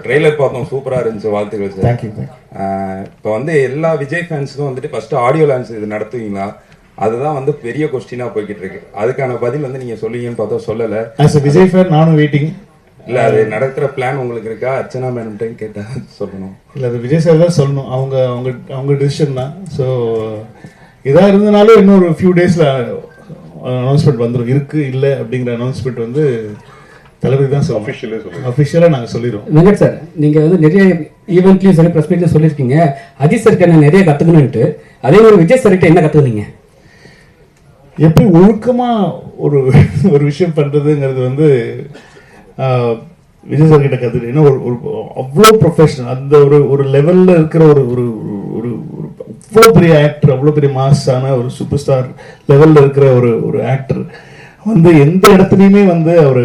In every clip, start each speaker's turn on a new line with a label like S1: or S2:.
S1: Trailer பார்த்தோம், சூப்பரா இருந்துச்சு, வாழ்த்துக்கள் சார்.
S2: தேங்க்யூ.
S1: இப்போ வந்து எல்லா விஜய் ஃபேன்ஸுக்கும் வந்துட்டு ஃபர்ஸ்ட் ஆடியோ லான்ச் இது நடத்துவீங்களா, அதுதான் வந்து பெரிய கொஸ்டினா போய்கிட்டு இருக்கு. அதுக்கான பதில் வந்து நீங்க சொல்லுவீங்கன்னு பார்த்தா சொல்லல.
S2: ஆஸ் எ விஜய் ஃபேன் நானும் வெயிட்டிங்.
S1: இல்ல அது நடக்கிற பிளான் உங்களுக்கு இருக்கா? அர்ச்சனா மேடம் கேட்டா சொல்லணும்.
S2: இல்ல அது விஜய் சார் தான் சொல்லணும். அவங்க அவங்க அவங்க டிசிஷன் தான். ஸோ இதா இருந்தனாலும் இன்னொரு ஃபியூ டேஸ்ல அனௌன்ஸ்மெண்ட் வந்துடும். இருக்கு இல்லை அப்படிங்கிற அனௌன்ஸ்மெண்ட் வந்து தளபதி தான் சொல்லணும். அஃபிஷியலாக நாங்கள் சொல்லிடுவோம்.
S3: வெங்கட் சார், நீங்கள் வந்து நிறைய ஈவெண்ட்லையும் சரி ப்ரெஸ் மீட்லையும் சொல்லியிருக்கீங்க அஜித் சார்கிட்ட நான் நிறைய கற்றுக்கணுன்ட்டு. அதே மாதிரி விஜய் சார்கிட்ட என்ன கற்றுக்குனீங்க?
S2: எப்படி ஒழுக்கமாக ஒரு ஒரு விஷயம் பண்ணுறதுங்கிறது வந்து விஜய் சார் கிட்ட கற்றுக்கிட்டு. ஏன்னா ஒரு அவ்வளோ ப்ரொஃபஷனல், அந்த ஒரு லெவலில் இருக்கிற ஒரு ஒரு ஒரு அவ்வளோ பெரிய ஆக்டர், அவ்வளோ பெரிய மாஸான ஒரு சூப்பர் ஸ்டார் லெவலில் இருக்கிற ஒரு ஆக்டர் வந்து எந்த இடத்துலையுமே வந்து அவர்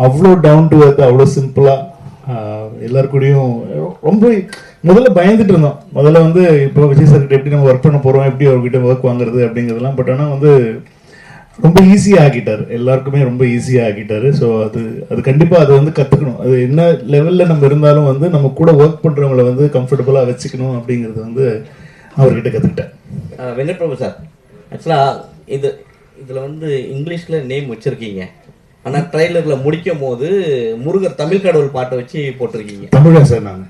S2: அவ்வளோ டவுன் டு எர்த், அவ்வளோ சிம்பிளாக எல்லாருக்கூடையும் ரொம்ப முதல்ல பயந்துட்டு இருந்தோம். முதல்ல வந்து இப்போ விஜய் சார்கிட்ட எப்படி நம்ம ஒர்க் பண்ண போகிறோம், எப்படி அவர்கிட்ட ஒர்க் வாங்குறது அப்படிங்கிறதுலாம். பட் ஆனால் வந்து ரொம்ப ஈஸியாக ஆக்கிட்டார், எல்லாருக்குமே ரொம்ப ஈஸியாக ஆக்கிட்டாரு. ஸோ அது கண்டிப்பாக அது வந்து கற்றுக்கணும். அது என்ன லெவலில் நம்ம இருந்தாலும் வந்து நம்ம கூட ஒர்க் பண்ணுறவங்கள வந்து கம்ஃபர்டபுளாக வச்சுக்கணும் அப்படிங்கிறது வந்து அவர்கிட்ட கற்றுக்கிட்டேன்.
S4: வெங்கட் பிரபு சார், ஆக்சுவலாக இதில் வந்து இங்கிலீஷில் நேம் வச்சுருக்கீங்க, ஆனால் ட்ரெய்லரில் முடிக்கும் போது முருகர் தமிழ் கடவுள் பாட்டை வச்சு போட்டிருக்கீங்க.
S2: தமிழா சார்? நான்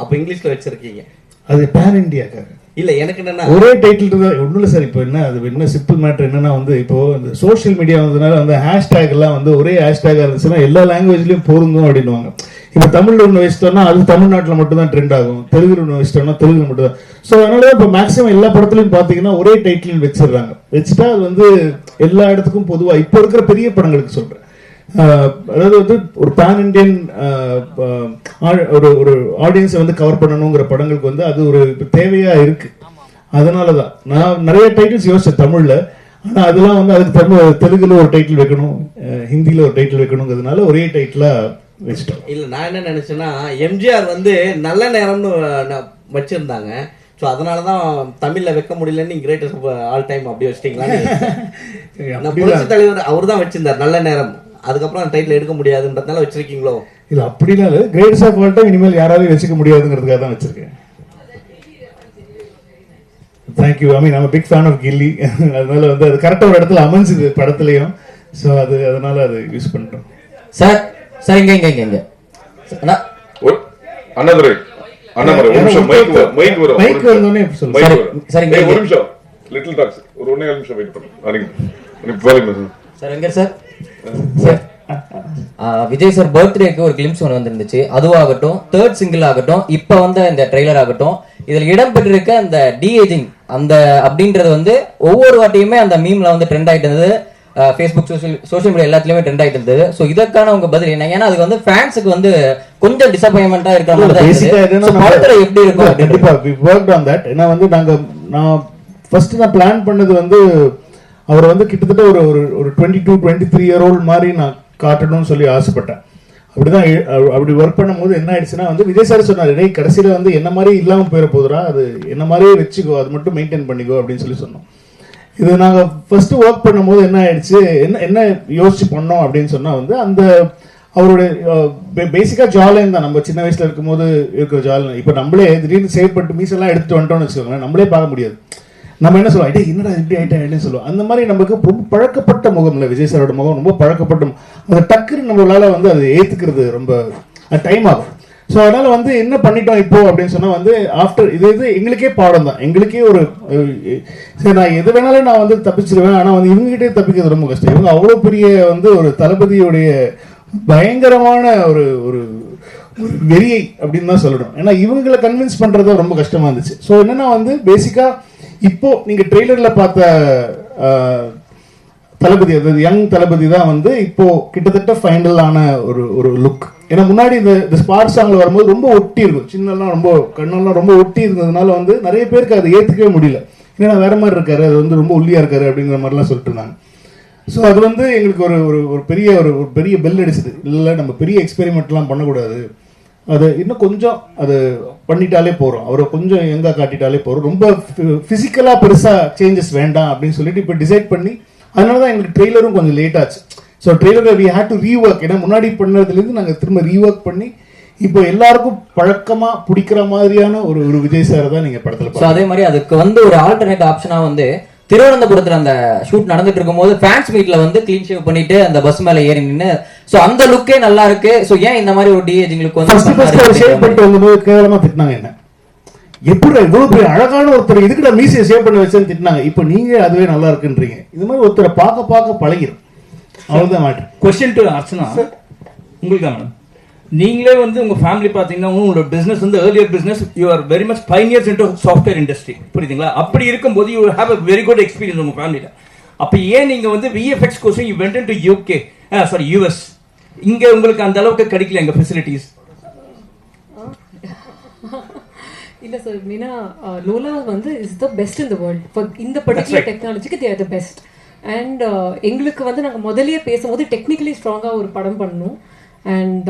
S4: அப்போ இங்கிலீஷில் வச்சுருக்கீங்க.
S2: அது பேன் இண்டியாக்காக
S4: இல்லை, எனக்கு என்னன்னா
S2: ஒரே டைட்டில் தான். ஒன்றும் இல்லை சார். இப்போ என்ன அது என்ன சிம்பிள் மேட்டர் என்னன்னா வந்து இப்போ இந்த சோஷியல் மீடியா வந்ததுனால வந்து ஹேஷ்டேக் எல்லாம் வந்து ஒரே ஹேஷ்டேக்காக இருந்துச்சுன்னா எல்லா லாங்குவேஜ்லையும் பொருந்தும் அப்படின்னுவாங்க. இப்போ தமிழில் ஒன்று வச்சிட்டோம்னா அது தமிழ்நாட்டில் மட்டும் தான் ட்ரெண்ட் ஆகும், தெலுங்கு ஒன்று வச்சிட்டோம்னா தெலுங்கு மட்டும் தான். ஸோ அதனால தான் இப்போ மேக்ஸிமம் எல்லா படத்துலையும் பார்த்தீங்கன்னா ஒரே டைட்டில் வச்சிடுறாங்க. வச்சுட்டா அது வந்து எல்லா இடத்துக்கும் பொதுவாக இப்போ இருக்கிற பெரிய படங்களுக்கு சொல்கிறேன். அதாவது வந்து ஒரு பேன் இண்டியன் ஒரு ஆடியன்ஸை வந்து கவர் பண்ணணுங்கிற படங்களுக்கு வந்து அது ஒரு தேவையா இருக்கு. அதனால தான் நான் நிறைய டைட்டில்ஸ் யோசிச்சேன் தமிழ்ல. ஆனால் அதெல்லாம் வந்து அதுக்கு தெலுங்குல ஒரு டைட்டில் வைக்கணும், ஹிந்தியில் ஒரு டைட்டில் வைக்கணுங்கிறதுனால ஒரே டைட்டிலா வச்சுட்டோம்.
S4: இல்லை, நான் என்ன நினைச்சேன்னா எம்ஜிஆர் வந்து நல்ல நேரம்னு வச்சிருந்தாங்க. ஸோ அதனால தான் தமிழில் வைக்க முடியலன்னு கிரேட்டஸ்ட் ஆல் டைம் அப்படி வச்சிட்டீங்களா? புரட்சி தலைவர் அவர் தான் வச்சிருந்தார் நல்ல நேரம், அதுக்கப்புறம் டைட்டில் எடுக்க முடியாதுன்றதுனால வச்சிருக்கீங்களோ?
S2: இல்லை, அப்படிலாம் இல்லை. கிரேட்டஸ்ட் ஆஃப் ஆல் டைம் இனிமேல் யாராலையும் வச்சுக்க முடியாதுங்கிறதுக்காக தான் வச்சிருக்கேன். Thank you. I mean I'm big fan of Ghilli. அதனால வந்து அது கரெக்டாக ஒரு இடத்துல அமைஞ்சுது படத்துலையும். ஸோ அதனால அது யூஸ் பண்ணுறோம்.
S5: சார் சார் இங்க இங்க இங்க இங்க
S6: அண்ணாதுரை அண்ணாமலை ஒரு நிமிஷம் மைக் வரும்.
S2: மைக் வந்தோனே சொல்லுங்க
S5: சார். இங்க
S6: ஒரு நிமிஷம் லிட்டில் டாக்ஸ் ஒரு 1.5 நிமிஷம் வெயிட் பண்ணுங்க.
S5: சார் எங்க சார்? சார் விஜய் சார் பர்த்டேக்கு ஒரு கிளிம்ஸ் ஒன்று வந்துருந்துச்சு. அதுவாகட்டும், தேர்ட் சிங்கிள் ஆகட்டும், இப்போ வந்த இந்த ட்ரெய்லர் ஆகட்டும், இதில் இடம்பெற்றிருக்க அந்த டிஏஜிங் அந்த அப்படின்றது வந்து ஒவ்வொரு வாட்டியுமே அந்த மீம்ல வந்து ட்ரெண்ட் ஆகிட்டு இருந்தது. ஃபேஸ்புக் சோஷியல் மீடியா எல்லாத்துலயுமே ட்ரெண்ட் ஆகிட்டு இருந்தது. ஸோ இதற்கான உங்க பதில் என்ன? ஏன்னா அதுக்கு வந்து ஃபேன்ஸுக்கு வந்து கொஞ்சம் டிசப்பாயின்மெண்டா இருக்கிற மாதிரி தான் படத்துல எப்படி இருக்கும்?
S2: கண்டிப்பா we worked on that. ஏன்னா வந்து நான் ஃபர்ஸ்ட் பிளான் பண்ணது வந்து அவர் வந்து கிட்டத்தட்ட ஒரு 22-23 இயர் ஓல்ட் மாதிரி நான் காட்டணும்னு சொல்லி ஆசைப்பட்டேன். அப்படிதான் அப்படி ஒர்க் பண்ணும்போது என்ன ஆயிடுச்சுன்னா வந்து விஜய் சார் சொன்னார், டேய் கடைசியில் வந்து என்ன மாதிரி இல்லாமல் போயிட போதுரா, அது என்ன மாதிரியே வச்சுக்கோ, அது மட்டும் மெயின்டைன் பண்ணிக்கோ அப்படின்னு சொல்லி சொன்னோம். இது நாங்கள் ஃபர்ஸ்ட் ஒர்க் பண்ணும்போது என்ன ஆயிடுச்சு, என்ன யோசிச்சு பண்ணோம் அப்படின்னு சொன்னால் வந்து அந்த அவருடைய பேசிக்காக ஜாலின் தான். நம்ம சின்ன வயசில் இருக்கும்போது இருக்கிற ஜாலின் இப்போ நம்மளே திடீர்னு சேவ் பண்ணிட்டு மீசெல்லாம் எடுத்துட்டு வந்துட்டோம்னு வச்சுக்கோங்களேன், நம்மளே பார்க்க முடியாது. நம்ம என்ன சொல்லுவோம், ஐட்டே என்னடா இப்படி ஆகிட்டேன் சொல்லுவோம். அந்த மாதிரி நமக்கு ரொம்ப பழக்கப்பட்ட முகம் இல்லை, விஜய் சாரோட முகம் ரொம்ப பழக்கப்பட்ட. அந்த டக்குன்னு நம்மளால வந்து அதை ஏற்றுக்கிறது ரொம்ப டைம் ஆகும். ஸோ அதனால் வந்து என்ன பண்ணிட்டோம் இப்போ அப்படின்னு சொன்னால் வந்து ஆஃப்டர் இது எங்களுக்கே பாடம் தான். எங்களுக்கே ஒரு சரி நான் எது வேணாலும் நான் வந்து தப்பிச்சிருவேன், ஆனால் வந்து இவங்ககிட்டே தப்பிக்கிறது ரொம்ப கஷ்டம். இவங்க அவ்வளோ பெரிய வந்து ஒரு தளபதியுடைய பயங்கரமான ஒரு ஒரு வெறியை அப்படின்னு தான் சொல்லணும். ஏன்னா இவங்களை கன்வின்ஸ் பண்ணுறது ரொம்ப கஷ்டமாக இருந்துச்சு. ஸோ என்னென்னா வந்து பேசிக்காக இப்போ நீங்கள் ட்ரெய்லரில் பார்த்த தளபதி, அதாவது யங் தளபதி தான் வந்து இப்போ கிட்டத்தட்ட ஃபைனலான ஒரு லுக். ஏன்னா முன்னாடி இந்த ஸ்பார்க் சாங்கில் வரும்போது ரொம்ப ஒட்டி இருக்கும், சின்னெல்லாம் ரொம்ப கண்ணெல்லாம் ரொம்ப ஒட்டி இருந்ததுனால வந்து நிறைய பேருக்கு அதை ஏற்றுக்கவே முடியல. ஏன்னா வேற மாதிரி இருக்காரு, அது வந்து ரொம்ப ஒல்லியாக இருக்காரு அப்படிங்கிற மாதிரிலாம் சொல்லிட்டு இருந்தாங்க. ஸோ அது வந்து எங்களுக்கு ஒரு பெரிய பெல் அடிச்சது. இல்லை நம்ம பெரிய எக்ஸ்பெரிமெண்ட்லாம் பண்ணக்கூடாது, அது இன்னும் கொஞ்சம் அது பண்ணிட்டாலே போகிறோம், அவரை கொஞ்சம் எங்கே காட்டிட்டாலே போகிறோம், ரொம்ப ஃபிசிக்கலாக பெருசாக சேஞ்சஸ் வேண்டாம் அப்படின்னு சொல்லிட்டு இப்போ டிசைட் பண்ணி அதனால தான் எங்களுக்கு ட்ரெய்லரும் கொஞ்சம் லேட் ஆச்சு. ஸோ ட்ரெய்லரை வி ஹேட் டு ரீஒர்க். ஏன்னா முன்னாடி பண்ணதுலேருந்து நாங்கள் திரும்ப ரீஒர்க் பண்ணி இப்போ எல்லாருக்கும் பழக்கமா பிடிக்கிற மாதிரியான ஒரு விஜய் சார் தான் நீங்க படத்துல
S5: ஸோ அதே மாதிரி அதுக்கு வந்து ஒரு ஆல்டர்னேட் ஆப்ஷனா வந்து திருவனந்தபுரத்துல அந்த ஷூட் நடந்துட்டு இருக்கும்போது ஃபேன்ஸ் மீட்ல வந்து கிளீன் ஷேவ் பண்ணிட்டு அந்த பஸ் மேல ஏறி நின்னு சோ அந்த லுக்கே நல்லா இருக்கு. சோ ஏன் இந்த மாதிரி ஒரு டிஏஜிங் லுக் வந்து
S2: ஃபர்ஸ்ட் ஷேவ் பண்ணிட்டு வரும்போது கேவலமா திட்டினாங்க என்ன, எப்படி இவ்வளவு பெரிய அழகான ஒருத்தர் இதுக்கிட்ட மீசியை ஷேவ் பண்ணி வச்சேன்னு திட்டினாங்க. இப்போ நீங்க அதுவே நல்லா இருக்குன்றீங்க. இது மாதிரி ஒருத்தரை பார்க்க பழகிடும், அவ்வளவுதான் மேட்டர்.
S7: கொஸ்டின் டு அர்ச்சனா, உங்களுக்கு தான் மேடம். நீங்களே வந்து உங்க ஃபேமிலி பாத்தீங்கன்னா உங்களோட பிசினஸ் வந்து earlier business you are very much pioneers into software industry, புரியுதுங்களா? அப்படி இருக்கும்போது you have a very good experience உங்க ஃபேமிலியில. அப்ப ஏன் நீங்க வந்து VFX course you went into UK sorry US, இங்க உங்களுக்கு அந்த அளவுக்கு கிடைக்கல எங்க ஃபெசிலிட்டிஸ்?
S8: இல்ல சார், மீனா லோலா வந்து is the best in the world for இந்த பர்டிகுலர் டெக்னாலஜிக்கு they are the best. And எங்களுக்கு வந்து நாங்கள் முதல்லயே பேசும்போது டெக்னிக்கலி ஸ்ட்ராங்காக ஒரு படம் பண்ணணும். அண்ட்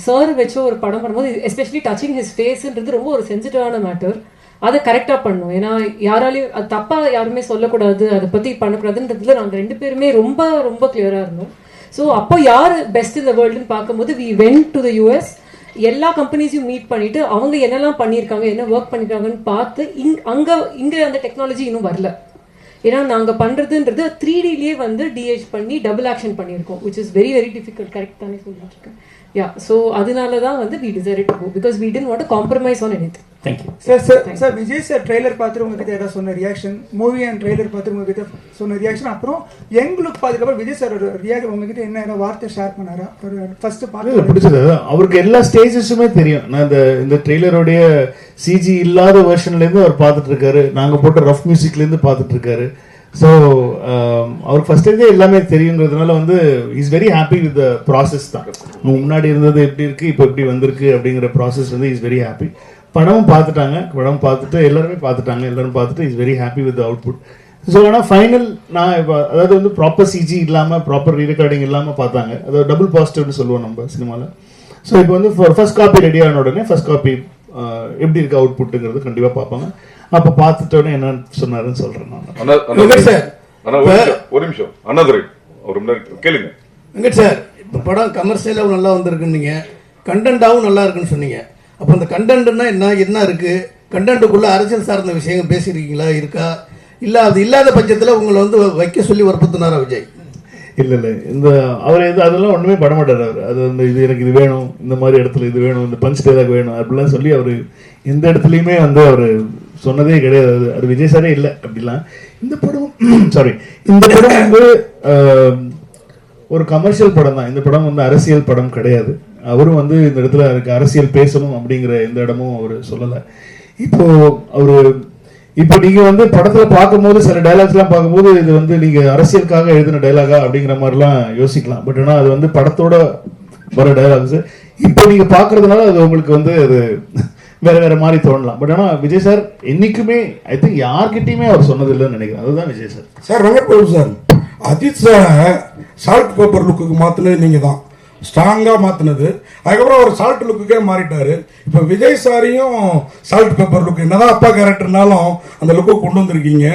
S8: சார் வச்சு ஒரு படம் பண்ணும்போது எஸ்பெஷலி டச்சிங் ஹிஸ் ஃபேஸ்ன்றது ரொம்ப ஒரு சென்சிட்டிவான மேட்டர். அதை கரெக்டாக பண்ணணும். ஏன்னா யாராலையும் அது தப்பாக யாருமே சொல்லக்கூடாது, அதை பற்றி பண்ணக்கூடாதுன்றதுல நாங்கள் 2 பேருமே ரொம்ப ரொம்ப கிளியராக இருந்தோம். ஸோ அப்போ யார் பெஸ்ட் இன் த வேர்ல்டுன்னு பார்க்கும்போது we went to the US. எல்லா கம்பெனிஸையும் மீட் பண்ணிட்டு அவங்க என்னெல்லாம் பண்ணியிருக்காங்க, என்ன ஒர்க் பண்ணியிருக்காங்கன்னு பார்த்து இங்கே அந்த டெக்னாலஜி இன்னும் வரல. ஏன்னா நாங்கள் பண்ணுறதுன்றது 3Dலேயே வந்து டிஹெச் பண்ணி டபுள் ஆக்ஷன் பண்ணியிருக்கோம், which is very very difficult. Correct தானே சொல்லிட்டு இருக்கேன்? யா, ஸோ அதனால தான் வந்து we decided to go because we didn't want to compromise on anything.
S7: Thank you
S9: sir. Vijay sir trailer பார்த்துட்டு உங்ககிட்ட ஏதாவது சொன்ன ரியாக்ஷன், மூவி அண்ட் ட்ரெய்லர் பார்த்துட்டு உங்ககிட்ட சொன்ன ரியாக்ஷன், அப்புறம் எங்களுக்கு பார்த்துக்கப்புறம் விஜய் சார் ரியாக்ஷன் உங்ககிட்ட என்ன வார்த்தை ஷேர் பண்ணாரா? ஒரு ஃபர்ஸ்ட் பார்த்து
S2: பிடிச்சது அவருக்கு எல்லா ஸ்டேஜஸுமே தெரியும். நான் இந்த ட்ரெய்லருடைய சிஜி இல்லாத வெர்ஷன்லேருந்து அவர் பார்த்துட்டு இருக்காரு, நாங்கள் போட்ட ரஃப் மியூசிக்லேருந்து பார்த்துட்டு இருக்காரு. ஸோ அவருக்கு ஃபர்ஸ்ட் ஸ்டேஜே எல்லாமே தெரியுங்கிறதுனால வந்து is very happy with the process தான். முன்னாடி இருந்தது எப்படி இருக்கு, இப்போ எப்படி வந்திருக்கு அப்படிங்கிற ப்ராசஸ் வந்து இஸ் வெரி ஹாப்பி. படமும் பார்த்துட்டாங்க, படம் பார்த்துட்டு எல்லாரும் பார்த்துட்டு is very happy with output. So ஆனால் ஃபைனல் நான் இப்போ அதாவது வந்து ப்ராப்பர் சிஜி இல்லாமல் ப்ராப்பர் ரீரெக்கார்டிங் இல்லாமல் பார்த்தாங்க. அதாவது டபுள் பாசிட்டிவ்னு சொல்லுவோம் நம்ம சினிமாவில். ஸோ இப்போ வந்து ஃபர்ஸ்ட் காப்பி ரெடி ஆன உடனே ஃபர்ஸ்ட் காப்பி எப்படி இருக்கு அவுட்புட்டுங்கிறது கண்டிப்பாக பார்ப்பாங்க. அப்போ பார்த்துட்டோன்னே என்ன சொன்னாருன்னு சொல்கிறேன் நான்.
S6: ஒரு நிமிஷம் அண்ணாதுரை ஒரு கேளுங்க.
S10: வெங்கட் சார், இப்போ படம் கமர்ஷியலாகவும் நல்லா வந்திருக்குன்னீங்க, கண்டென்ட்டாகவும் நல்லா இருக்குன்னு சொன்னீங்க. அப்போ அந்த கண்டென்ட்னா என்ன இருக்கு? கண்டென்ட்டுக்குள்ள அரசியல் சார்ந்த விஷயங்கள் பேசியிருக்கீங்களா, இருக்கா? இல்லை அது இல்லாத பட்சத்தில் உங்களை வந்து வைக்க சொல்லி வற்புறுத்தினாரா விஜய்?
S2: இல்லை இந்த அவர் அதெல்லாம் ஒன்றுமே பண்ண மாட்டார். அவர் அது வந்து இது எனக்கு இது வேணும், இந்த மாதிரி இடத்துல இது வேணும், இந்த பஞ்ச் டைலாக் வேணும் அப்படிலாம் சொல்லி அவர் எந்த இடத்துலையுமே வந்து அவர் சொன்னதே கிடையாது. அது விஜய் சாரே இல்லை அப்படிலாம். இந்த படம் இந்த படம் வந்து ஒரு கமர்ஷியல் படம் தான். இந்த படம் வந்து அரசியல் படம் கிடையாது. அவரும் வந்து இந்த இடத்துல அதுக்கு அரசியல் பேசணும் அப்படிங்கிற எந்த இடமும் அவர் சொல்லலை. இப்போ நீங்க வந்து படத்துல பார்க்கும்போது சில டைலாக்ஸ் எல்லாம் பார்க்கும்போது இது வந்து நீங்க அரசியலுக்காக எழுதின டைலாகா அப்படிங்கிற மாதிரிலாம் யோசிக்கலாம். பட் ஆனால் அது வந்து படத்தோட வர டைலாக்ஸ். இப்போ நீங்க பாக்குறதுனால அது உங்களுக்கு வந்து அது வேற மாதிரி தோணலாம். பட் ஆனால் விஜய் சார் என்னைக்குமே ஐ திங்க் யார்கிட்டயுமே அவர் சொன்னது இல்லைன்னு நினைக்கிறேன். அதுதான் Vijay sir.
S11: Sir Venkat Prabhu sir, Ajith sir salt pepper லுக்குக்கு மாத்தினது நீங்க தான், ஸ்ட்ராங்காக மாற்றினது. அதுக்கப்புறம் அவர் சால்ட் லுக்குக்கே மாறிட்டாரு. இப்போ விஜய் சாரையும் சால்ட் பேப்பர் லுக் என்னதான் அப்பா கேரக்டர்னாலும் அந்த லுக்கை கொண்டு வந்திருக்கீங்க.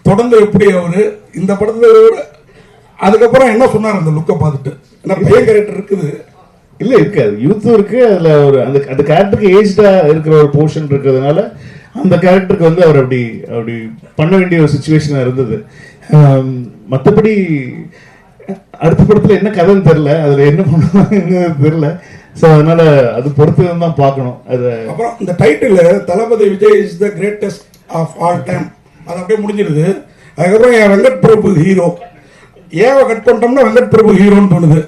S11: தொடர்ந்து எப்படி அவர் இந்த படத்தில் அதுக்கப்புறம் என்ன சொன்னார் அந்த லுக்கை பார்த்துட்டு? ஏன்னா பையன் கேரக்டர் இருக்குது,
S2: இல்லை இருக்காது, யூத்தும் இருக்கு. அதில் ஒரு அந்த கேரக்டருக்கு ஏஜ்டா இருக்கிற ஒரு போர்ஷன் இருக்கிறதுனால அந்த கேரக்டருக்கு வந்து அவர் அப்படி பண்ண வேண்டிய ஒரு சுச்சுவேஷனாக இருந்தது. மற்றபடி அடுத்த படத்துல என்ன கதைன்னு தெரியல, அதுல என்ன பண்ணுவாங்க தெரியல. ஸோ அதனால அது பொறுத்து தான் பார்க்கணும். அது
S11: அப்புறம் இந்த title Thalapathy Vijay is the greatest of all time, அது அப்படியே முடிஞ்சிருது. அதுக்கப்புறம் என் வெங்கட் பிரபு ஹீரோ, ஏவை கட் பண்ணிட்டோம்னா வெங்கட் பிரபு ஹீரோன்னு தோணுது.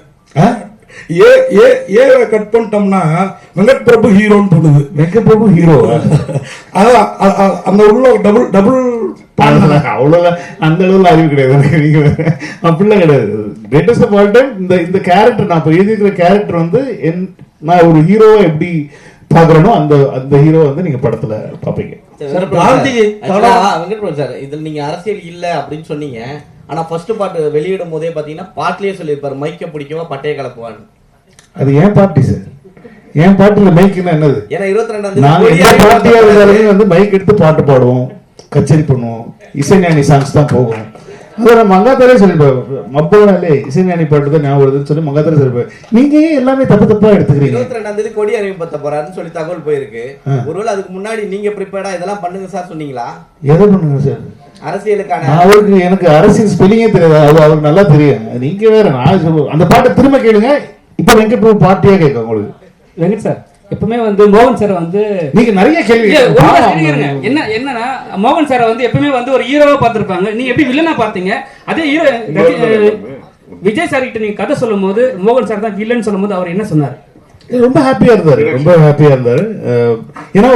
S11: ஏவை கட் பண்ணிட்டோம்னா வெங்கட் பிரபு ஹீரோன்னு தோணுது.
S2: வெங்கட் பிரபு ஹீரோ
S11: அதான் அந்த உள்ள டபுள்
S2: அவ்வளவுதான். அந்த அளவுல அறிவு கிடையாது, அப்படிலாம் கிடையாது. கிரேட்டஸ்ட் ஆஃப் ஆல் டைம் இந்த கேரக்டர் நான் இப்போ எழுதியிருக்கிற கேரக்டர் வந்து நான் ஒரு ஹீரோவா எப்படி பாக்குறேனோ அந்த ஹீரோ வந்து நீங்க படத்துல பாப்பீங்க.
S4: இதுல நீங்க அரசியல் இல்ல அப்படின்னு சொன்னீங்க. ஆனா ஃபர்ஸ்ட் பாட்டு வெளியிடும் போதே பாத்தீங்கன்னா பாட்டிலேயே சொல்லியிருப்பாரு மைக்க பிடிக்கவா பட்டைய கலப்புவான்னு.
S2: அது ஏன் பார்ட்டி சார், ஏன் பாட்டுல மைக்னா என்னது?
S4: ஏன்னா
S2: 22 வந்து மைக் எடுத்து பாட்டு பாடுவோம், கச்சேரி பண்ணுவோம், இசைஞானி சாங்ஸ் தான் போகும். அதை நான் மங்காத்தாரே சொல்லிப்பேன், மப்போனாலே இசைஞானி பாட்டு தான் ஞாபகம் வருதுன்னு சொல்லி மங்காத்தாரே சொல்லிப்பேன். நீங்க ஏன் எல்லாமே தப்பா எடுத்துக்கிறீங்க?
S4: 22ஆம் தேதி கொடி அறிவிப்பத்த போறாருன்னு சொல்லி தகவல் போயிருக்கு. ஒருவேளை அதுக்கு முன்னாடி நீங்க ப்ரிப்பேர்டா இதெல்லாம் பண்ணுங்க சார் சொன்னீங்களா?
S2: எதை பண்ணுங்க சார்?
S4: அரசியலுக்கான
S2: அவருக்கு எனக்கு அரசியல் ஸ்பெல்லிங்கே தெரியாது, அது அவருக்கு நல்லா தெரியும். நீங்க வேற, நான் அந்த பாட்டை திரும்ப கேளுங்க. இப்ப வெங்கட் பிரபு பார்ட்டியா கேட்க உங்களுக்கு.
S3: வெங்கட் சார் எப்பவுமே வந்து மோகன் சார் வந்து
S2: நீங்க நிறைய கேள்வி
S3: என்னன்னா மோகன் சாரை வந்து எப்பவுமே வந்து ஒரு ஹீரோவா பார்த்திருப்பாங்க. நீங்க எப்படி வில்லனா பார்த்தீங்க? அதே ஹீரோ விஜய் சார் கிட்ட நீங்க கதை சொல்லும் போது மோகன் சார் தான் வில்லன் சொல்லும் போது அவர் என்ன சொன்னார்?
S2: ரொம்ப ஹாப்பியா இருந்தாரு, ரொம்ப ஹாப்பியா இருந்தாரு. ஏன்னா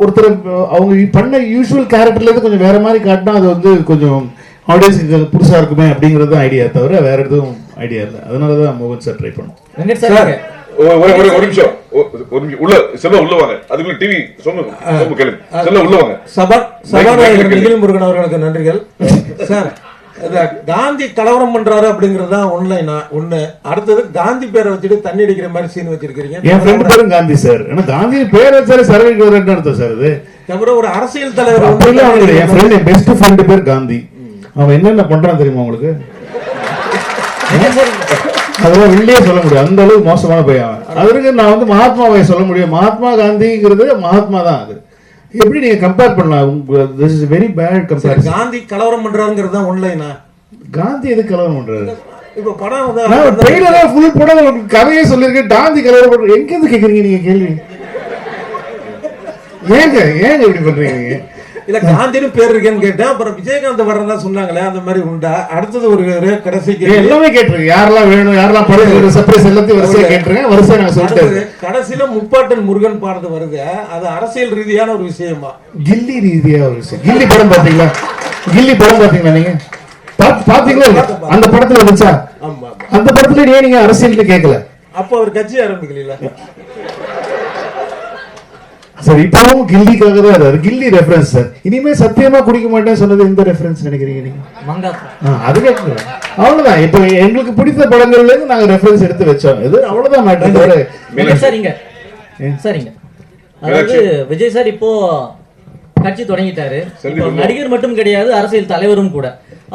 S2: ஒருத்தர் அவங்க பண்ண யூஸ்வல் கேரக்டர்ல இருந்து கொஞ்சம் வேற மாதிரி காட்டினா அது வந்து கொஞ்சம் ஆடியன்ஸுக்கு புதுசா இருக்குமே அப்படிங்கிறது தான் ஐடியா, தவிர வேற எதுவும் ஐடியா இல்லை. அதனாலதான் மோகன் சார் ட்ரை பண்ணோம்.
S6: ஒரு நிமிஷம் உள்ள செல்ல உள்ள வாங்க. அதுக்குள்ள டிவி சொன்ன கேளுங்க. செல்ல உள்ள வாங்க.
S12: சபாநாயகர் நிகில் முருகன் அவர்களுக்கு நன்றிகள் சார். காந்தி கலவரம் பண்றாரு அப்படிங்கறது தான் ஒண்ணு. அடுத்தது காந்தி பேரை வச்சுட்டு தண்ணி அடிக்கிற மாதிரி சீன் வச்சிருக்கீங்க.
S2: என் ஃப்ரெண்ட் பேரும் காந்தி சார். ஏன்னா காந்தி பேர் வச்சாரு சர்வைக்கு வரேன்னு அர்த்தம் சார். அது
S12: அப்புறம் ஒரு அரசியல் தலைவர்
S2: என் ஃப்ரெண்ட், என் பெஸ்ட் ஃப்ரெண்ட் பேர் காந்தி. அவன் என்னென்ன பண்றான் தெரியுமா உங்களுக்கு? அதெல்லாம் வெளியே சொல்ல முடியும், அந்த அளவுக்கு மோசமான பையன். அதற்கு நான் வந்து மகாத்மாவை சொல்ல முடியும். மகாத்மா காந்திங்கிறது மகாத்மா தான். அது எப்படி நீங்க கம்பேர் பண்ணலாம்? This is very bad compare.
S12: Gandhi கலவரம் பண்றாருங்கிறது தான் ஒன்லைனா.
S2: காந்தி எதுக்கு கலவரம் பண்றாரு?
S12: இப்ப படம்
S2: ஃபுல் படம் கதையே சொல்லியிருக்கேன். காந்தி கலவரம் பண்ற எங்க இருந்து கேக்குறீங்க நீங்க கேள்வி? ஏங்க இப்படி பண்றீங்க?
S12: இல்ல காந்தின்னு பேர் இருக்கேன்னு கேட்டேன். அப்புறம் விஜயகாந்த் வர்றதா சொன்னாங்களே, அந்த மாதிரி உண்டா? அடுத்தது ஒரு கடைசிக்கு
S2: எல்லாமே கேட்டிருக்கேன். யாரெல்லாம் வேணும், யாரெல்லாம் படம் சர்ப்ரைஸ் எல்லாத்தையும் வரிசையா கேட்டிருக்கேன். வரிசையா நான் சொல்லிட்டேன்.
S12: கடைசியில முப்பாட்டன் முருகன் பாடுறது வருது, அது அரசியல் ரீதியான ஒரு விஷயமா?
S2: கில்லி ரீதியா ஒரு விஷயம். கில்லி படம் பாத்தீங்களா? கில்லி படம் பாத்தீங்களா? நீங்க பாத்தீங்களா? அந்த படத்துல வந்துச்சா? அந்த படத்துல ஏன் நீங்க அரசியல் கேட்கல?
S12: அப்ப அவர் கட்சி ஆரம்பிக்கல
S2: சார். இப்பவும் கில்லிக்காக தான் இருக்காரு. கில்லி ரெஃபரன்ஸ் சார். இனிமே சத்தியமா குடிக்க மாட்டேன் சொன்னது எந்த ரெஃபரன்ஸ் நினைக்கிறீங்க நீங்க? அது கேட்கல. அவ்வளவுதான். இப்ப எங்களுக்கு பிடித்த படங்கள்ல இருந்து நாங்க ரெஃபரன்ஸ் எடுத்து வச்சோம். இது அவ்வளவுதான் மேட்டர்.
S13: சரிங்க. அதாவது விஜய் சார் இப்போ கட்சி தொடங்கிட்டாரு. நடிகர் மட்டும் கிடையாது, அரசியல் தலைவரும் கூட.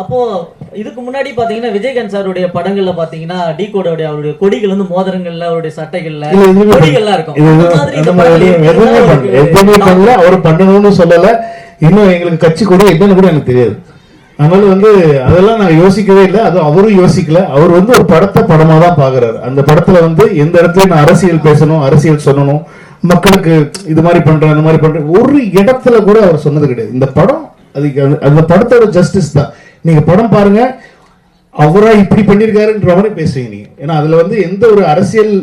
S13: அப்போ இதுக்கு முன்னாடி பாத்தீங்கன்னா விஜயகாந்த் சாருடைய படங்கள்ல பாத்தீங்கன்னா டீகோடோடைய அவருடைய கொடிகள் வந்து மோதிரங்கள்ல அவருடைய சட்டைகள்ல கொடிகள்லாம் இருக்கும்.
S2: எதுவுமே பண்ணல, அவர் பண்ணணும்னு சொல்லல. இன்னும் எங்களுக்கு கட்சி கூட என்னன்னு கூட எனக்கு தெரியாது. அதனால வந்து அதெல்லாம் நான் யோசிக்கவே இல்லை. அது அவரும் யோசிக்கல. அவர் வந்து ஒரு படத்தை படமா தான் பாக்குறாரு. அந்த படத்துல வந்து எந்த இடத்துல நான் அரசியல் பேசணும், அரசியல் சொல்லணும், மக்களுக்கு இது மாதிரி பண்றேன், அந்த மாதிரி பண்றேன், ஒரு இடத்துல கூட அவர் சொன்னது கிடையாது. இந்த படம் அதுக்கு அந்த படத்தோட ஜஸ்டிஸ் தான். நீங்க படம் பாருங்க, அவரா இப்படி பண்ணிருக்காருன்ற மாதிரி பேசுவீங்க நீங்க. ஏன்னா அதுல வந்து எந்த ஒரு அரசியல்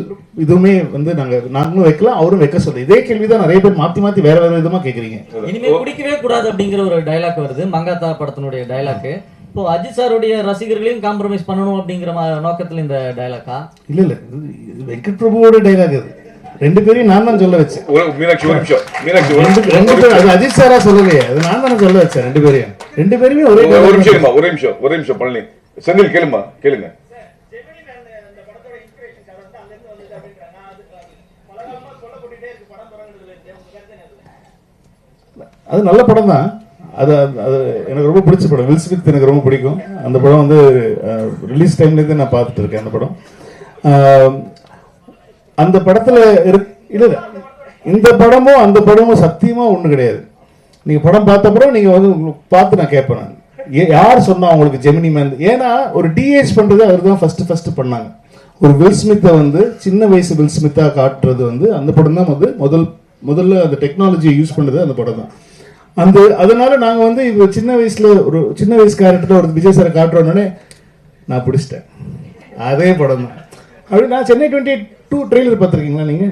S2: இதுவுமே வந்து நாங்களும் வைக்கலாம், அவரும் வைக்க சொல்ல. இதே கேள்விதான் நிறைய பேர் மாத்தி வேற விதமா கேக்குறீங்க.
S13: இனிமே குடிக்கவே கூடாது அப்படிங்கிற ஒரு டயலாக் வருது, மங்காத்தா படத்தினுடைய டயலாக். இப்போ அஜித் சாருடைய ரசிகர்களையும் காம்ப்ரமைஸ் பண்ணணும் அப்படிங்கிற நோக்கத்துல இந்த டயலாக்கா?
S2: இல்ல வெங்கட் பிரபுவோட டைலாக் அது. ரெண்டு பேரையும் நான் தான் சொல்ல வச்சேன். அஜித் சாரா சொல்லலையே, அது நான் தானே சொல்ல வச்சேன். ரெண்டு பேருமே ஒரே
S6: நிமிஷம் பழனி செந்தில் கேளுங்க.
S2: அது நல்ல படம் தான். அது எனக்கு ரொம்ப பிடிச்ச படம். வில் ஸ்மித் எனக்கு ரொம்ப பிடிக்கும். அந்த படம் வந்து ரிலீஸ் டைம்ல இருந்து நான் பார்த்துட்டு இருக்கேன். அந்த படம் அந்த படத்துல இல்ல இந்த படமும் அந்த படமும் சத்தியமா ஒண்ணு கிடையாது. நீங்க படம் பார்த்தப்பறம் நீங்க வந்து பார்த்து நான் கேட்பேன், யார் சொன்னா உங்களுக்கு ஜெமினி மேன்? ஏன்னா ஒரு டிஏஜ் பண்றது அவர் தான் ஃபர்ஸ்ட் பண்ணாங்க. ஒரு வில் ஸ்மித்தை வந்து சின்ன வயசு வில் ஸ்மித்தா காட்டுறது வந்து அந்த படம் தான் வந்து முதல்ல அந்த டெக்னாலஜியை யூஸ் பண்ணது அந்த படம் தான். அதனால நாங்க வந்து இப்போ சின்ன வயசு கேரக்டர் ஒரு விஜய் சாரை காட்டுறோன்னே நான் பிடிச்சிட்டேன். அதே படம் தான். அப்படி நான் சென்னை 22 ட்ரெய்லர் பார்த்துருக்கீங்களா நீங்க?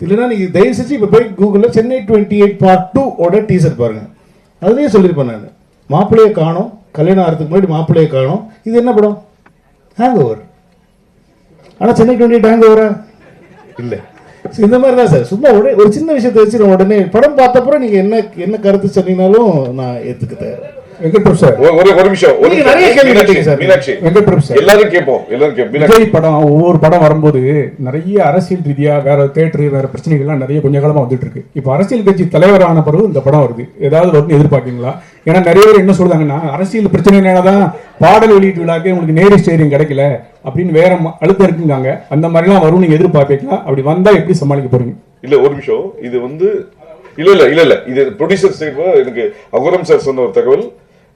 S2: இல்லைன்னா நீங்க தயவு செஞ்சு இப்போ போய் கூகுளில் சென்னை 28 Part 2 ஓட டீசர் பாருங்க. அதுலேயே சொல்லியிருப்பேன் நான், மாப்பிள்ளையை காணோம், கல்யாணம் ஆகிறதுக்கு முன்னாடி மாப்பிள்ளையை காணோம். இது என்ன படம்? Hang over. ஆனால் சென்னை 28 ஹேங் ஓவரா? இல்லை. இந்த மாதிரி தான் சார். சும்மா ஒரு சின்ன விஷயத்தை வச்சு உடனே படம் பார்த்தப்பறம் நீங்கள் என்ன கருத்து சொன்னீங்கனாலும் நான் ஏற்றுக்க தயார்.
S14: வெங்கட் பிரபு சார்
S6: ஒரு நிமிஷம்
S14: நீங்க நிறைய கேள்வி கேட்டீங்க சார்.
S6: மீனாட்சி
S14: வெங்கட் பிரபு சார்
S6: எல்லாரும் கேட்போம்
S14: விஜய் படம் ஒவ்வொரு படம் வரும்போது நிறைய அரசியல் ரீதியா வேற தேட்டரு வேற பிரச்சனைகள்லாம் நிறைய கொஞ்ச காலமா வந்துட்டு இருக்கு. இப்போ அரசியல் கட்சி தலைவரான பிறகு இந்த படம் வருது, ஏதாவது வரும்னு எதிர்பார்க்கீங்களா? ஏன்னா நிறைய பேர் என்ன சொல்றாங்கன்னா அரசியல் பிரச்சனைனாலதான் பாடல் வெளியீட்டு விழாக்கே உங்களுக்கு நேரி ஸ்டேரிங் கிடைக்கல அப்படின்னு வேற அழுத்தம் இருக்குங்காங்க. அந்த மாதிரிலாம் வரும் நீங்க எதிர்பார்ப்பீங்களா? அப்படி வந்தா எப்படி சமாளிக்க போறீங்க?
S6: இல்ல ஒரு நிமிஷம், இது வந்து இல்ல இது ப்ரொடியூசர் சைடு எனக்கு அகோரம் சார் சொன்ன ஒரு தகவல்,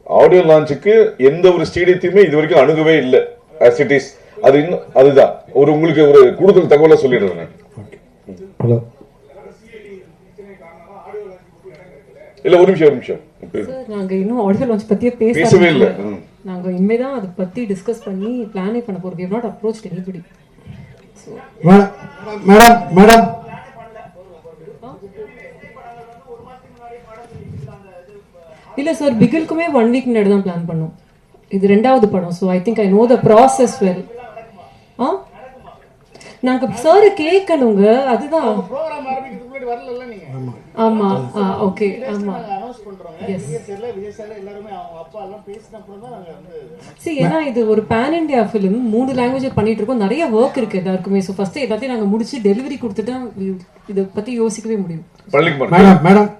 S6: ஆடியோ லான்ச்சுக்கு எந்த ஒரு ஸ்டேடியத்தையுமே இது வரைக்கும் அணுகவே இல்லை as it is. அது இன்னும் அதுதான் ஒரு உங்களுக்கு ஒரு கூடுதல் தகவலை சொல்லிடுறேன்.
S14: ஹலோ
S6: இல்ல ஒரு நிமிஷம்
S8: சார் நாங்க இன்னும் ஆடியோ லான்ச் பத்தியே
S6: பேசவே இல்லை.
S8: நாங்க இனிமேதான் அதை பத்தி டிஸ்கஸ் பண்ணி பிளானே பண்ண போறோம். we have not approached anybody.
S14: Madam
S8: இல்ல சார், பிகிலுக்குமே 1 வீக் முன்னாடி தான் பிளான் பண்ணோம். இது 2வது படம். So I think I know the process well. நாங்க சார் கேட்கணுங்க, அதுதான். ஆமா ஓகே ஆமா எஸ் சி ஏன்னா இது ஒரு பேன் இண்டியா ஃபிலிம், 3 லாங்குவேஜ் பண்ணிட்டு இருக்கோம், நிறைய ஒர்க் இருக்கு எல்லாருக்குமே. ஸோ ஃபர்ஸ்ட் எல்லாத்தையும் நாங்க முடிச்சு டெலிவரி கொடுத்துட்டா இதை பத்தி யோசிக்கவே முடியும்.
S14: மேடம்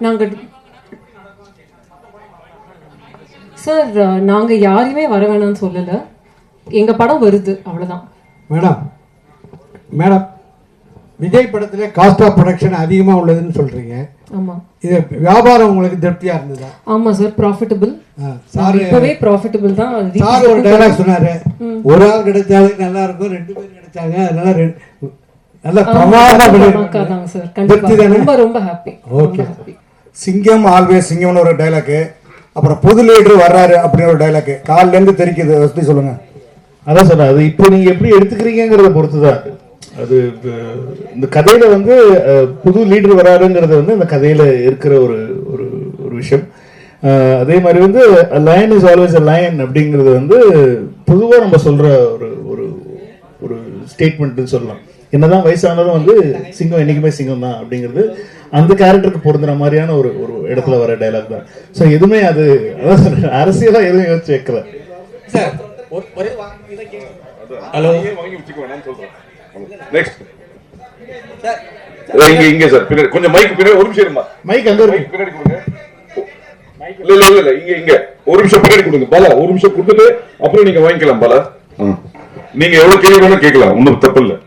S8: நாங்க சார் நாங்க யாரையுமே வர வேணாம்னு சொல்லல, எங்க படம் வருது அவ்வளவுதான்.
S14: மேடம் விஜய் படத்துல காஸ்ட் ஆஃப் ப்ரொடக்ஷன் அதிகமா உள்ளதுன்னு சொல்றீங்க.
S8: ஆமா,
S14: இது வியாபாரம் உங்களுக்கு திருப்தியா இருந்ததா?
S8: ஆமா சார், ப்ராஃபிட்டபிள். சார் இப்பவே ப்ராஃபிட்டபிள் தான்.
S14: சார் ஒரு டயலாக் சொன்னாரு, ஒரு ஆள் கிடைச்சாலும் நல்லா இருக்கும், 2 பேர் கிடைச்சாங்க அதனால நல்ல பிரமாதமா
S8: சார். கண்டிப்பா ரொம்ப ஹாப்பி.
S14: ஓகே.
S15: சிங்கம் ஆல்வேஸ் சிங்கம்னு ஒரு டைலாக், அப்புறம் புது லீடர் வர்றாரு அப்படின்னு ஒரு டைலாக் காலில இருந்து தெரிக்குது. எப்படி சொல்லுங்க?
S2: அதான் சார், அது இப்போ நீங்க எப்படி எடுத்துக்கிறீங்கிறத பொறுத்துதான். அது இந்த கதையில வந்து புது லீடர் வராருங்கிறது வந்து இந்த கதையில இருக்கிற ஒரு ஒரு விஷயம். அதே மாதிரி வந்து line is always a lion அப்படிங்கிறது வந்து பொதுவாக நம்ம சொல்ற ஒரு ஒரு ஒரு ஸ்டேட்மெண்ட்னு சொல்லலாம். என்னதான் வயசானதும் வந்து சிங்கம் என்னைக்குமே சிங்கம் தான் அப்படிங்கிறது அந்த கேரக்டருக்கு பொருந்துற மாதிரியான ஒரு ஒரு இடத்துல வர டைலாக் தான். ஸோ எதுவுமே அது அதான் அரசியலா எதுவும் யோசிச்சு வைக்கல.
S6: ஹலோ வாங்கி வச்சுக்க வேணாம்னு சொல்றேன். நெக்ஸ்ட் இங்க சார் பின்னாடி கொஞ்சம் மைக் பின்னாடி ஒரு நிமிஷம் இருமா.
S2: மைக் அங்க இருக்கு,
S6: பின்னாடி கொடுங்க. இல்ல இங்க ஒரு நிமிஷம் பின்னாடி கொடுங்க. பாலா ஒரு நிமிஷம் கொடுத்துட்டு அப்புறம் நீங்க வாங்கிக்கலாம். பாலா நீங்க எவ்வளவு கேள்வி வேணும் கேட்கலாம், ஒன்றும் தப்பு இல்லை.